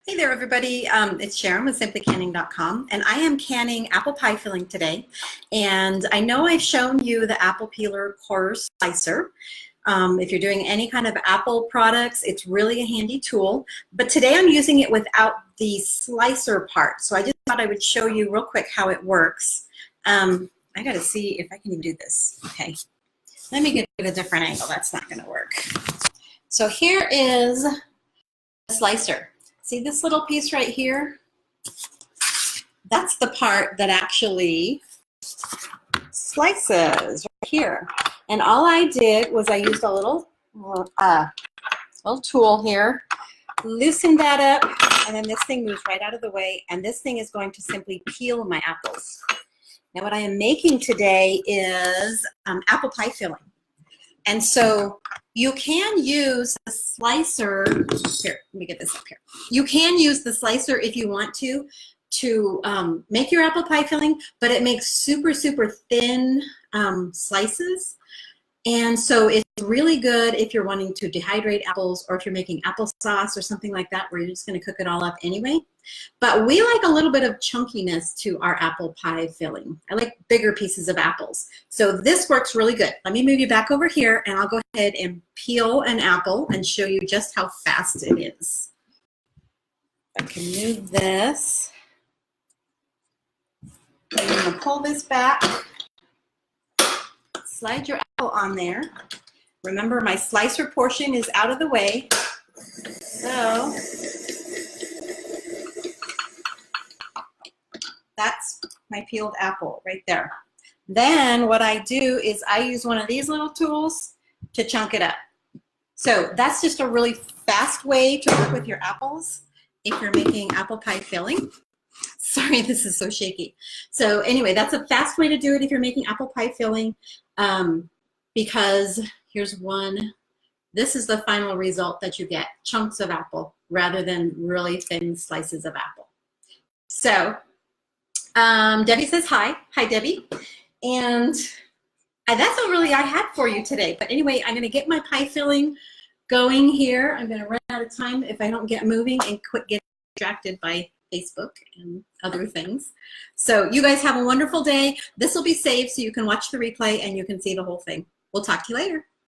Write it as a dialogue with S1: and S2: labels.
S1: Hey there, everybody. It's Sharon with simplycanning.com, and I am canning apple pie filling today. And I know I've shown you the apple peeler core slicer. If you're doing any kind of apple products, it's really a handy tool. But today I'm using it without the slicer part. So I just thought I would show you real quick how it works. I got to see if I can even do this. Okay, let me get a different angle. That's not going to work. So here is the slicer. See this little piece right here? That's the part that actually slices right here. And all I did was I used a little tool here, loosened that up, and then this thing moves right out of the way, and this thing is going to simply peel my apples. Now what I am making today is apple pie filling. And so you can use the slicer, here, let me get this up here. You can use the slicer if you want to make your apple pie filling, but it makes super, super thin slices. And so it's really good if you're wanting to dehydrate apples or if you're making applesauce or something like that where you're just going to cook it all up anyway. But we like a little bit of chunkiness to our apple pie filling. I like bigger pieces of apples. So this works really good. Let me move you back over here and I'll go ahead and peel an apple and show you just how fast it is. I can move this. I'm going to pull this back. Slide your apple on there. Remember, my slicer portion is out of the way. So that's my peeled apple right there. Then what I do is I use one of these little tools to chunk it up. So that's just a really fast way to work with your apples if you're making apple pie filling. Sorry, this is so shaky. So anyway, that's a fast way to do it if you're making apple pie filling, because here's one. This is the final result that you get, chunks of apple rather than really thin slices of apple. So Debbie says hi. Hi, Debbie. And that's all really I had for you today. But anyway, I'm going to get my pie filling going here. I'm going to run out of time if I don't get moving and quit getting distracted by Facebook and other things. So you guys have a wonderful day. This will be saved so you can watch the replay and you can see the whole thing. We'll talk to you later.